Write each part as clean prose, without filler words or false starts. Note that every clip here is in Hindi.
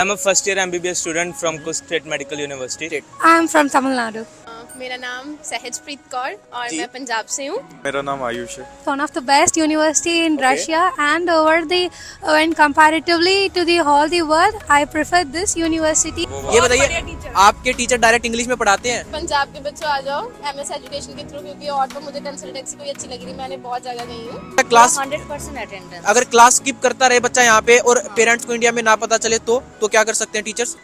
I'm a first year MBBS student from Kusk State Medical University. I am from Tamil Nadu. मेरा नाम सहजप्रीत कौर और जी। मैं पंजाब से हूँ। मेरा नाम आयुष है। One of the best university in Okay. Russia and over the when comparatively to the whole the world, I prefer this university. ये बताइए आपके टीचर डायरेक्ट इंग्लिश में पढ़ाते हैं? पंजाब के बच्चों आ जाओ MS एजुकेशन के थ्रू, क्योंकि और तो मुझे कंसल्टेंसी कोई अच्छी लगी नहीं, मैंने बहुत जगह गई हूँ। Class 100% attendance. अगर क्लास स्किप करता रहे बच्चा यहाँ पे और पेरेंट्स को इंडिया में ना पता चले तो क्या कर सकते हैं teachers?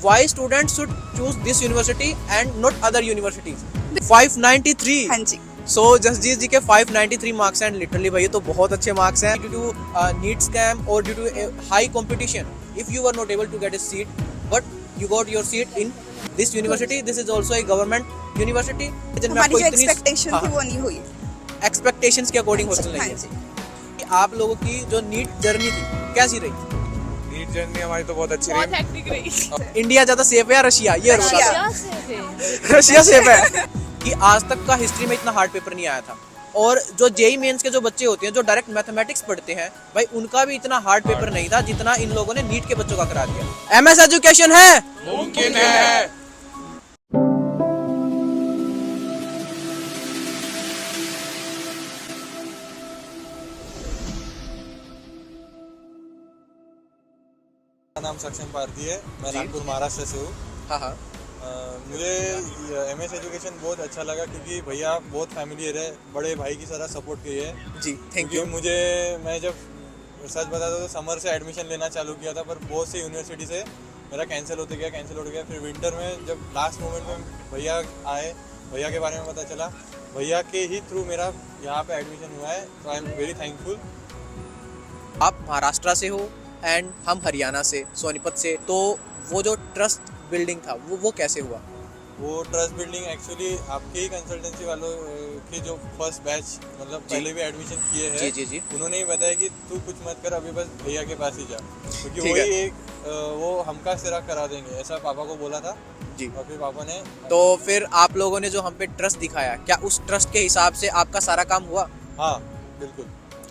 Why students should choose this university and not other universities? 593। हाँ जी। सो जसजीत जी के 593 मार्क्स हैं लिटरली भाई, तो बहुत अच्छे मार्क्स हैं। ड्यू टू नीट स्कैम और due to high competition, if you are not able to get a seat but you got your seat in this university, this is also a government university. हमारी जो एक्सपेक्टेशन थी वो नहीं हुई। एक्सपेक्टेशंस के अकॉर्डिंग हॉस्टल हाँ नहीं जी। है। आप लोगों की जो नीट जर्नी थी कैसी रही? नीट जर्नी हमारी तो बहुत अच्छी बहुत रही। हेक्टिक रही। इंडिया ज्यादा सेफ है या रशिया? ये रशिया। रशिया सेफ है कि आज तक का हिस्ट्री में इतना हार्ड पेपर नहीं आया था। और जो जेई मेंस के जो बच्चे होते हैं जो डायरेक्ट मैथमेटिक्स पढ़ते हैं भाई, उनका भी इतना हार्ड पेपर नहीं था जितना इन लोगों ने नीट के बच्चों का करा दिया। एमएस एजुकेशन है, मुमकिन है। मेरा नाम सक्षम भारती है, मैं नागपुर महाराष्ट्र से हूँ। हाँ हाँ मुझे एमएस एजुकेशन बहुत अच्छा लगा क्योंकि भैया बहुत फैमिलियर है, बड़े भाई की तरह सपोर्ट की है जी, थैंक यू। क्योंकि मैं जब सच बता दो तो समर से एडमिशन लेना चालू किया था, पर बहुत सी यूनिवर्सिटी से मेरा कैंसिल होते गया। फिर विंटर में जब लास्ट मोमेंट में भैया आए, भैया के बारे में पता चला, भैया के ही थ्रू मेरा यहाँ पे एडमिशन हुआ है, तो आई एम वेरी थैंकफुल। आप महाराष्ट्र से हो एंड हम हरियाणा से, सोनीपत से, तो वो जो ट्रस्ट बिल्डिंग था वो कैसे हुआ? वो ट्रस्ट बिल्डिंग एक्चुअली आपके ही कंसल्टेंसी वालों के जो फर्स्ट बैच मतलब पहले भी एडमिशन किए हैं, जी। उन्होंने ही बताया कि तू कुछ मत कर, अभी बस भैया के पास ही जा, क्योंकि ठीक वही एक वो हमका सिरा करा देंगे, ऐसा पापा को बोला था जी। और फिर पापा ने तो फिर आप लोगों ने जो हम पे ट्रस्ट दिखाया, क्या उस ट्रस्ट के हिसाब से आपका सारा काम हुआ? हाँ बिल्कुल।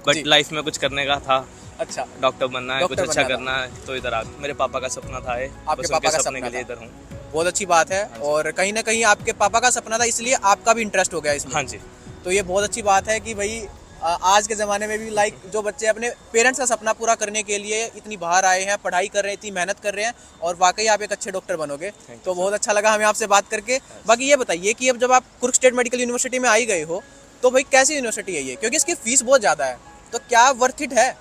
But ji. लाइफ में कुछ करने का था, अच्छा, डॉक्टर बनना है, कुछ डॉक्टर अच्छा बनना था। करना है, तो इधर आ मेरे पापा का सपना था ये, आपके बस पापा उनके का सपने सपना के लिए था। इधर हूँ। बहुत अच्छी बात है। और कहीं ना कहीं आपके पापा का सपना था इसलिए आपका भी इंटरेस्ट हो गया इसमें। हाँ जी। तो ये बहुत अच्छी बात है कि भाई आज के ज़माने में भी लाइक जो बच्चे अपने पेरेंट्स का सपना पूरा करने के लिए इतनी बाहर आए हैं, पढ़ाई कर रहे हैं, इतनी मेहनत कर रहे हैं, और वाकई आप एक अच्छे डॉक्टर बनोगे। तो बहुत अच्छा लगा हमें आपसे बात करके। बाकी ये बताइए कि अब जब आप कुर्क स्टेट मेडिकल यूनिवर्सिटी में आई गए हो तो भाई कैसी यूनिवर्सिटी है ये? क्योंकि इसकी फीस बहुत ज़्यादा है, तो क्या वर्थ इट है?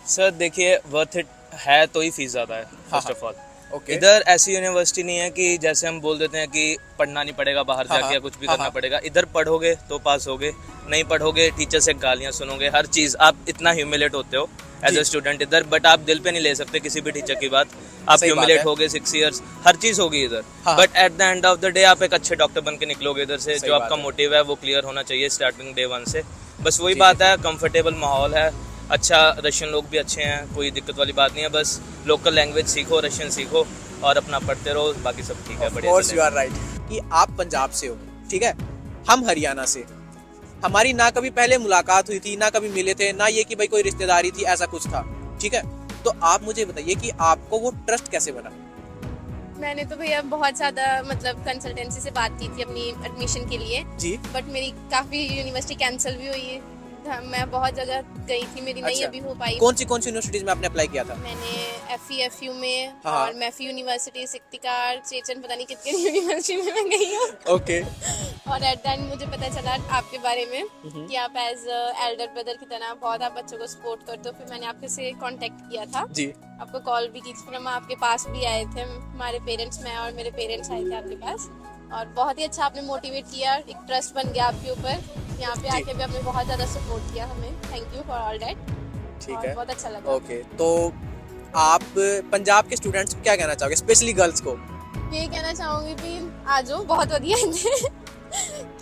सर देखिए, वर्थ इट है तो ही फीस ज़्यादा है फर्स्ट ऑफ ऑल। ओके। इधर ऐसी यूनिवर्सिटी नहीं है कि जैसे हम बोल देते हैं कि पढ़ना नहीं पड़ेगा, बाहर जाके या कुछ भी करना पड़ेगा। इधर पढ़ोगे तो पास होगे, नहीं पढ़ोगे टीचर से गालियां सुनोगे, हर चीज़ आप इतना ह्यूमिलेट होते हो एज अ स्टूडेंट इधर, बट आप दिल पे नहीं ले सकते किसी भी टीचर की बात। आप सही बात ह्यूमिलेट है। होगे 6 इयर्स, हर चीज़ होगी इधर, but at the end of the day आप एक अच्छे डॉक्टर बन के निकलोगे इधर से। सही जो बात आपका है। मोटिव है वो क्लियर होना चाहिए स्टार्टिंग डे 1 से। बस वही बात है, कंफर्टेबल माहौल है, अच्छा, रशियन लोग भी अच्छे हैं, कोई दिक्कत वाली बात नहीं है। बस लोकल लैंग्वेज सीखो, रशियन सीखो और अपना पढ़ते रहो, बाकी सब ठीक है, बढ़िया कोर्स चलेगा। यू आर राइट कि आप पंजाब से हो, ठीक है, हम हरियाणा से। हमारी ना कभी पहले मुलाकात हुई थी, ना कभी मिले थे, ना ये कि भाई कोई रिश्तेदारी थी, ऐसा कुछ था, ठीक है। तो आप मुझे बताइए कि आपको वो ट्रस्ट कैसे बना? मैंने तो भैया बहुत ज़्यादा मतलब कंसल्टेंसी से बात की थी अपनी एडमिशन के लिए जी। बट मेरी काफ़ी यूनिवर्सिटी कैंसिल भी हुई है। मैं बहुत जगह गई थी, मेरी नहीं अच्छा। अभी हो पाई। कौन सी यूनिवर्सिटीज में आपने अप्लाई किया था? मैंने FEFU में हाँ। और मैफी यूनिवर्सिटी, सिक्तिकार, चेचन, पता नहीं कितनी यूनिवर्सिटी में मैं गई हूँ। ओके। और एट द एंड मुझे पता चला आपके बारे में कि आप एज एल्डर ब्रदर की तरह बहुत आप बच्चों को सपोर्ट करते हो। फिर मैंने आपके से कांटेक्ट किया था जी। आपको कॉल भी की थी, फिर हम आपके पास भी आए थे, हमारे पेरेंट्स, मैं और मेरे पेरेंट्स आए थे आपके पास, और बहुत ही अच्छा आपने मोटिवेट किया, एक ट्रस्ट बन गया आपके ऊपर। यहाँ पे आके भी आपने बहुत ज़्यादा सपोर्ट किया हमें, thank you for all that. ठीक है, बहुत अच्छा लगा। ओके। तो आप पंजाब के स्टूडेंट्स को क्या कहना चाहोगे, स्पेशली गर्ल्स को? ये कहना चाहूँगी कि आ जाओ, बहुत वधिया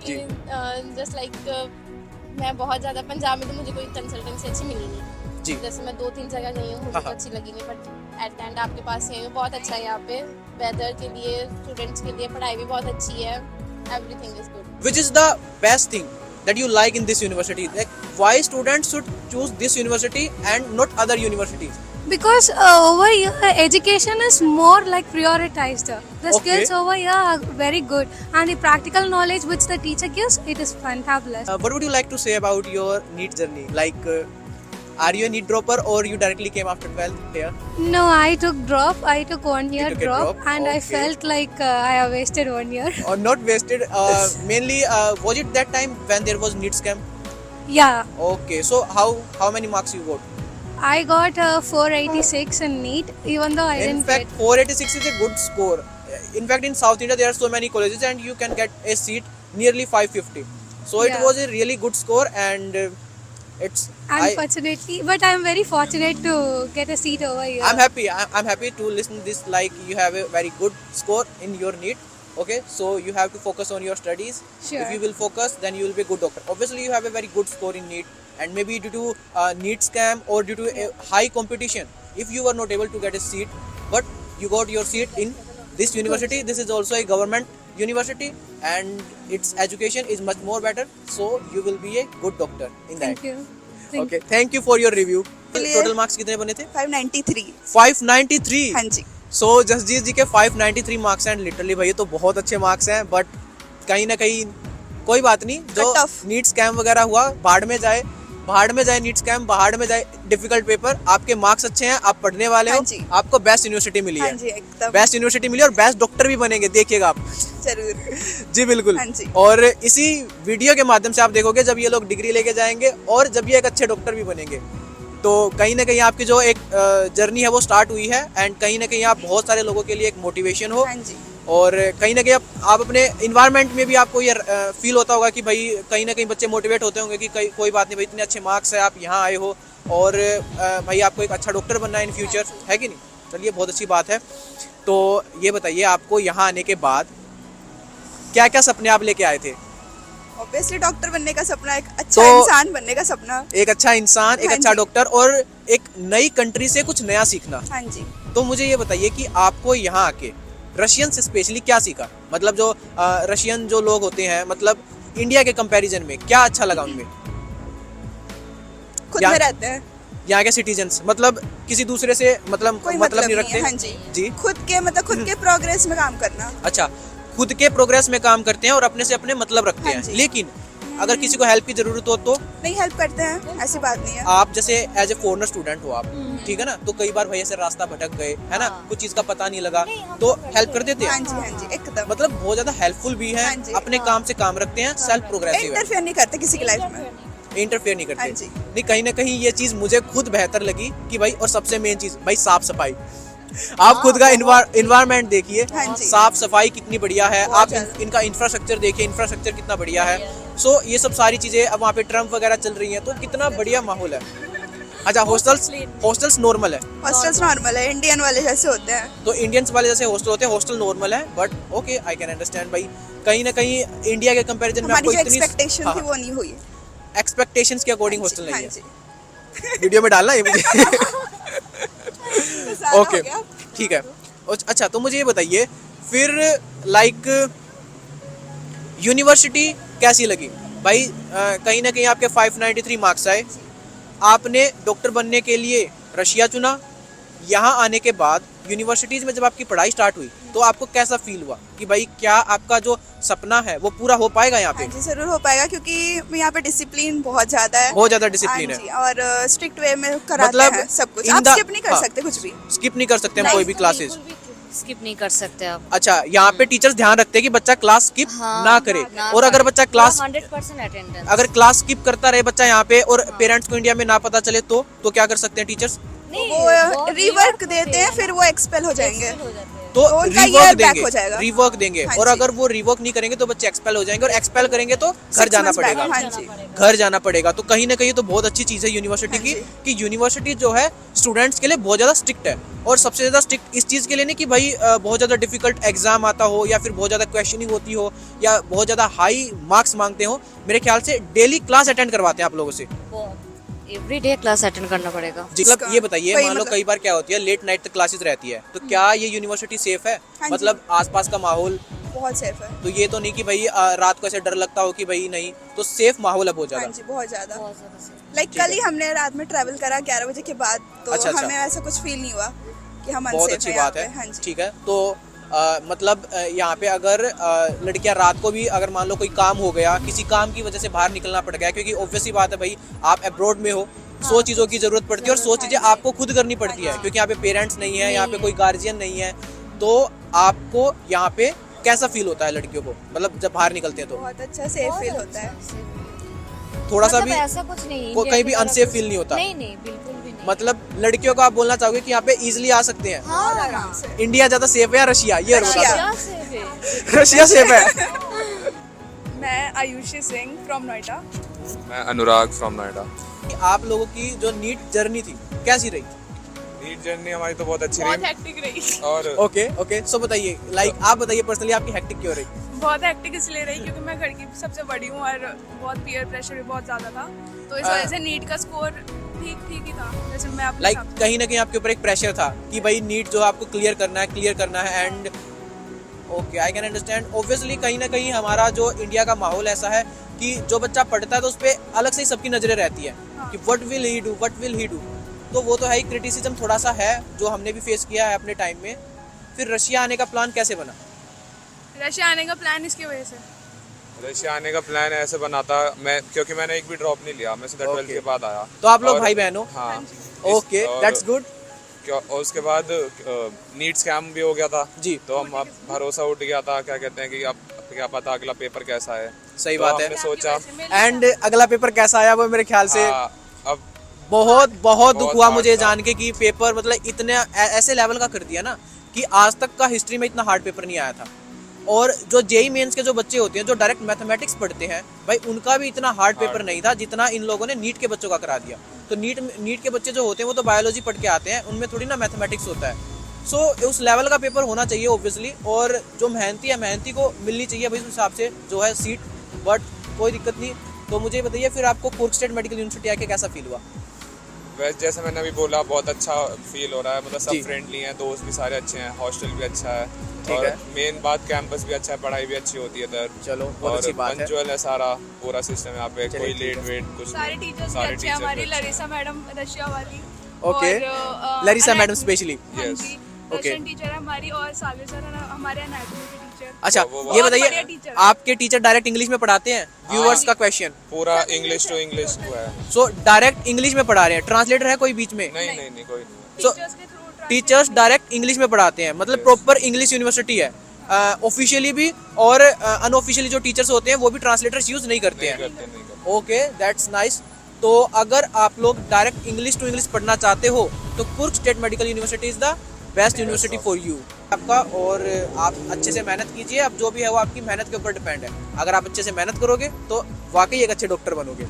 जी। जस्ट लाइक मैं बहुत ज़्यादा पंजाब में तो मुझे कोई कंसल्टेंसी अच्छी मिली नहीं जी। जैसे मैं 2-3 जगह गई हूँ, मुझे हाँ, तो हाँ। अच्छी लगी नहीं, बट एट द एंड आपके पास ही आई हूँ। बहुत अच्छा है यहाँ पे, वेदर के लिए, स्टूडेंट्स के लिए, पढ़ाई भी बहुत अच्छी है, everything is good. Which is the best thing that you like in this university? Like why students should choose this university and not other universities? Because over here education is more like prioritized. The Okay. skills over here are very good, and the practical knowledge which the teacher gives, it is fantabulous. What would you like to say about your NEET journey? Like, are you a NEET dropper or you directly came after 12th here? No, I took drop. I took 1 year took a drop? and I Okay. felt like I have wasted 1 year. Or not wasted? Mainly, was it that time when there was NEET scam? Yeah, Okay, so how many marks you got? I got 486 in NEET, even though I In didn't fact, 486 is a good score. In fact, in South India there are so many colleges and you can get a seat nearly 550. So it Yeah. was a really good score, and it's unfortunately, but I'm very fortunate to get a seat over here. I'm happy. I'm happy to listen this. Like, you have a very good score in your NEET. Okay, so you have to focus on your studies. Sure. If you will focus, then you will be a good doctor. Obviously, you have a very good score in NEET, and maybe due to NEET scam or due to a high competition, if you were not able to get a seat, but you got your seat in this university. This is also a government university, and its education is much more better. So you will be a good doctor in that. Thank you. Thank Okay, thank you for your review. चलिए। Total marks कितने बने थे? 593 593. हाँ जी। सो जसजीत जी के 593 मार्क्स हैं। लिटरली भाई, तो बहुत अच्छे मार्क्स हैं, बट कहीं ना कहीं कोई बात नहीं, जो Cut off। नीट स्कैम वगैरह हुआ, भाड़ में जाए नीट स्कैम, भाड़ में जाए डिफिकल्ट पेपर। आपके मार्क्स अच्छे हैं, आप पढ़ने वाले हो, हाँ जी। आपको बेस्ट यूनिवर्सिटी मिली हाँ है। जी, एकदम बेस्ट यूनिवर्सिटी मिली और बेस्ट डॉक्टर भी बनेंगे, देखिएगा आप। जरूर। जी बिल्कुल। हाँ जी। और इसी वीडियो के माध्यम से आप देखोगे जब ये लोग डिग्री लेके जाएंगे और जब ये एक अच्छे डॉक्टर भी बनेंगे, तो कहीं ना कहीं आपकी जो एक जर्नी है वो स्टार्ट हुई है, एंड कहीं ना कहीं आप बहुत सारे लोगों के लिए एक मोटिवेशन हो। हाँ जी। और कहीं ना कहीं आप अपने इन्वायरमेंट में भी आपको ये फील होता होगा कि भाई कहीं ना कहीं बच्चे मोटिवेट होते होंगे कि कोई बात नहीं भाई, इतने अच्छे मार्क्स है, आप यहाँ आए हो और भाई आपको एक अच्छा डॉक्टर बनना है इन फ्यूचर, है कि नहीं? चलिए, बहुत अच्छी बात है। तो ये बताइए, आपको यहाँ आने के बाद क्या क्या सपने आप लेके आए थे? ऑब्वियसली डॉक्टर बनने का सपना, एक अच्छा तो- इंसान बनने का सपना। एक अच्छा इंसान, एक हाँ अच्छा जी। डॉक्टर और एक नई कंट्री से कुछ नया सीखना। हाँ जी। तो मुझे ये बताइए कि आपको यहाँ आके रशियन से स्पेशली क्या सीखा? मतलब जो रशियन जो लोग होते हैं, मतलब इंडिया के कंपैरिजन में क्या अच्छा लगा उनमें? खुद या- में रहते हैं, यहाँ के सिटीजन्स, मतलब किसी दूसरे से मतलब कोई मतलब नहीं नहीं रखते। है। हाँ जी। जी। खुद के प्रोग्रेस में काम करना। अच्छा, खुद के प्रोग्रेस में काम करते हैं और अपने से अपने मतलब रखते हाँ हैं। जी। लेकिन अगर किसी को हेल्प की जरूरत हो तो नहीं, हेल्प करते हैं, ऐसी बात नहीं है। आप जैसे एज ए फॉरेनर स्टूडेंट हो आप, ठीक है ना, तो कई बार भैया से रास्ता भटक गए, है ना, कुछ चीज का पता नहीं लगा, तो हेल्प कर देते हाँ हैं। जी, हाँ जी, एकदम। मतलब बहुत ज्यादा हेल्पफुल भी है, हाँ जी। अपने काम से काम रखते हैं, सेल्फ प्रोग्रेसिव है, इंटरफेयर नहीं करते किसी की लाइफ में। इंटरफेयर नहीं हाँ करते। जी। नहीं, कहीं ना कहीं ये चीज मुझे खुद बेहतर लगी कि भाई, और सबसे मेन चीज भाई, साफ सफाई। आप खुद का इन्वायरमेंट देखिए, हाँ जी। साफ सफाई कितनी बढ़िया है, बहुत आप ज्यादा। इनका इंफ्रास्ट्रक्चर देखिए, इंफ्रास्ट्रक्चर कितना बढ़िया है। सो ये सब सारी चीजें, अब वहाँ पे ट्रम्प वगैरह चल रही हैं, तो कितना बढ़िया माहौल है। अच्छा, हॉस्टल्स नॉर्मल है, हॉस्टल्स नॉर्मल है, इंडियन वाले जैसे होते हैं। तो इंडियंस वाले जैसे हॉस्टल होते हैं, हॉस्टल नॉर्मल है, but okay, I can understand भाई। कहीं ना कहीं इंडिया के कंपैरिजन में हमारी आपको जो इतनी एक्सपेक्टेशन थी वो नहीं हुई। एक्सपेक्टेशंस के अकॉर्डिंग हाँ हॉस्टल जी, नहीं हाँ है। जी। वीडियो में डालना है मुझे। ज़्यादा हो ओके, गया। ठीक है। अच्छा, तो मुझे ये बताइए फिर, लाइक यूनिवर्सिटी कैसी लगी भाई? कहीं ना कहीं आपके 593 मार्क्स आए, आपने डॉक्टर बनने के लिए रशिया चुना। यहाँ आने के बाद यूनिवर्सिटीज़ में जब आपकी पढ़ाई स्टार्ट हुई, तो आपको कैसा फील हुआ कि भाई क्या आपका जो सपना है वो पूरा हो पाएगा यहाँ पे? हाँ जी, जरूर हो पाएगा, क्योंकि यहाँ पे डिसिप्लिन बहुत ज्यादा है। बहुत ज़्यादा डिसिप्लिन हाँ है, जी, और स्ट्रिक्ट वे में कराते मतलब हैं सब कुछ। in आप the- स्किप नहीं कर हाँ। सकते कुछ भी। स्किप नहीं कर सकते हम कोई भी क्लासेस। स्किप नहीं कर सकते आप। अच्छा, यहाँ पे टीचर्स ध्यान रखते हैं कि बच्चा क्लास स्किप ना करे, और अगर बच्चा क्लास 100% अटेंडेंस। अगर क्लास स्किप करता रहे बच्चा यहाँ पे और पेरेंट्स को इंडिया में ना पता चले, तो क्या कर सकते हैं टीचर्स? वो रिवर्क देते हैं, फिर वो एक्सपेल हो जाएंगे। तो तो उनका रिवर्क year back हो देंगे, जाएगा। रिवर्क देंगे, हाँ और जी। अगर वो रिवर्क नहीं करेंगे तो बच्चे एक्सपेल हो जाएंगे, और एक्सपेल करेंगे तो घर 6 जाना months back, पड़ेगा। हाँ जी। घर जाना पड़ेगा। तो कहीं ना कहीं तो बहुत अच्छी चीज़ है यूनिवर्सिटी हाँ की, जी। कि यूनिवर्सिटी जो है स्टूडेंट्स के लिए बहुत ज़्यादा स्ट्रिक्ट है, और सबसे ज़्यादा स्ट्रिक्ट इस चीज़ के लिए नहीं कि भाई बहुत ज़्यादा डिफिकल्ट एग्जाम आता हो, या फिर बहुत ज़्यादा क्वेश्चनिंग होती हो, या बहुत ज़्यादा हाई मार्क्स मांगते हो। मेरे ख्याल से डेली क्लास अटेंड करवाते हैं आप लोगों से। एवरी डे क्लास अटेंड करना पड़ेगा। जी, मतलब ये बताइए, कोई मान लो मतलब- कई बार क्या होती है, लेट नाइट तक क्लासेस रहती है, तो क्या ये यूनिवर्सिटी सेफ है? हाँ जी। मतलब आसपास का माहौल बहुत सेफ है। तो ये तो नहीं कि भाई रात को ऐसे डर लगता हो कि भाई नहीं, तो सेफ माहौल है बहुत हाँ ज्यादा। जी, बहुत ज्यादा। बहुत ज़्यादा से लाइक कल ही हमने रात में ट्रैवल करा 11 बजे के बाद, तो अच्छा, अच्छा। हमें ऐसा कुछ फील नहीं हुआ कि हम बहुत अनसेफ अच्छी हैं बात यहाँ है। पे। हाँ जी। ठीक है, तो मतलब यहाँ पे अगर लड़कियां रात को भी अगर मान लो कोई काम हो गया, किसी काम की वजह से बाहर निकलना पड़ गया, क्योंकि ऑब्वियसली बात है भाई आप अब्रॉड में हो, 100 चीज़ों की जरूरत पड़ती है और 100 चीज़ें आपको खुद करनी पड़ती है, क्योंकि यहाँ पे पेरेंट्स नहीं है, यहाँ पे कोई गार्जियन नहीं है। तो आपको यहाँ पे कैसा फील होता है लड़कियों को, मतलब जब बाहर निकलते हैं तो बहुत अच्छा सेफ फील होता है। थोड़ा सा मतलब भी ऐसा कुछ नहीं को इंडिया कहीं की भी तरह अनसेफ कुछ- फील नहीं होता? नहीं नहीं बिल्कुल भी नहीं। मतलब लड़कियों को आप बोलना चाहोगे कि यहाँ पे इजीली आ सकते हैं? बहुत आराम से। इंडिया ज्यादा सेफ है या रशिया, ये और बता रशिया। क्या सेफ है? दो। रशिया सेफ है। मैं आयुषी सिंह फ्रॉम नोएडा। मैं अनुराग फ्रॉम नोएडा। आप लोगों की जो नीट जर्नी थी कैसी रही? नीट जर्नी हमारी तो बहुत अच्छी बहुत रही हेक्टिक रही। और ओके ओके, सो बताइए, लाइक आप बताइए पर्सनली आपकी हेक्टिक क्यों रही? बहुत हेक्टिक इसलिए रही क्योंकि मैं घर की सबसे बड़ी हूँ और बहुत पीयर प्रेशर भी बहुत ज्यादा था, तो इस वजह से नीट का स्कोर ठीक ठीक ही था, जैसे मैं अपने लाइक हिसाब से। कहीं ना कहीं आपके ऊपर एक प्रेशर था कि भाई नीट जो आपको क्लियर करना है and okay I can understand. Obviously कहीं ना कहीं हमारा जो इंडिया का माहौल ऐसा है कि जो बच्चा पढ़ता है तो उस पर अलग से ही सबकी नजरें रहती है कि व्हाट विल ही डू, तो वो तो है ही, क्रिटिसिज्म थोड़ा सा है जो हमने भी फेस किया है अपने टाइम में। फिर रशिया आने का प्लान कैसे बना? रशिया आने का प्लान इसकी वजह से। रशिया आने का प्लान ऐसे बना था मैं, क्योंकि मैंने एक भी ड्रॉप नहीं लिया, मैं सीधा 12th के बाद आया। तो आप लोग और- भाई बहन हो? हाँ। Okay, that's good. और उसके बाद नीट स्कैम भी हो गया था जी। तो हम अब भरोसा उठ गया था, क्या कहते हैं कि अब क्या पता अगला पेपर कैसा है। सही तो बात है। हमने सोचा एंड अगला पेपर कैसा आया वो मेरे ख्याल से हाँ, अब बहुत बहुत दुख हुआ hard मुझे था। जान के कि पेपर मतलब इतने ऐसे लेवल का कर दिया ना कि आज तक का हिस्ट्री में इतना हार्ड पेपर नहीं आया था। और जो जेई मेंस के जो बच्चे होते हैं जो डायरेक्ट मैथमेटिक्स पढ़ते हैं भाई, उनका भी इतना हार्ड पेपर नहीं था जितना इन लोगों ने नीट के बच्चों का करा दिया। तो नीट के बच्चे जो होते हैं वो तो बायोलॉजी पढ़ के आते हैं, उनमें थोड़ी ना मैथमेटिक्स होता है। सो उस लेवल का पेपर होना चाहिए ऑब्वियसली, और जो मेहनती है मेहनती को मिलनी चाहिए भाई उस हिसाब से जो है सीट, बट कोई दिक्कत नहीं। तो मुझे बताइए फिर आपको कुर्क स्टेट मेडिकल यूनिवर्सिटी आके कैसा फील हुआ? वैसे जैसे मैंने अभी बोला बहुत अच्छा फील हो रहा है, मतलब जी। सब फ्रेंडली हैं, दोस्त भी सारे अच्छे हैं, हॉस्टल भी अच्छा है, ठीक और है। मेन बात कैंपस भी अच्छा है, पढ़ाई भी अच्छी होती है इधर। चलो, बहुत और अच्छी बात है। पंक्चुअल है सारा पूरा सिस्टम यहाँ पे, चलिए, कोई ठीक लेट है। वेट कुछ सारे नहीं। टीचर्स भी सारे अच्छे हैं, teachers हमारी भी अच्छे लरिसा मैडम रशिया वाली। ओके, और, लरिसा मैडम anatomy- स्पेशली। हाँ Yes. जी, ओके। रशियन टीचर है हमारी, और सागर सर है हमारे एनाटॉमी के टीचर। अच्छा, वो ये बहुत बढ़िया बताइए टीचर है। आपके टीचर डायरेक्ट इंग्लिश में पढ़ाते हैं? व्यूअर्स का क्वेश्चन। पूरा इंग्लिश टू इंग्लिश हुआ है। सो डायरेक्ट इंग्लिश में पढ़ा रहे हैं, ट्रांसलेटर है कोई बीच में? नहीं कोई नहीं। So, टीचर्स के थ्रू टीचर्स डायरेक्ट इंग्लिश में पढ़ाते हैं, मतलब प्रॉपर इंग्लिश यूनिवर्सिटी है ऑफिशियली भी, और अनऑफिशियली जो टीचर्स होते हैं वो भी ट्रांसलेटर्स यूज नहीं करते हैं। नहीं करते। Okay, that's nice. तो अगर आप लोग डायरेक्ट इंग्लिश टू इंग्लिश पढ़ना चाहते हो तो कुर्क state medical university is the best university for you आपका। और आप अच्छे से मेहनत कीजिए, अब जो भी है वो आपकी मेहनत के ऊपर डिपेंड है। अगर आप अच्छे से मेहनत करोगे तो वाकई एक अच्छे डॉक्टर बनोगे।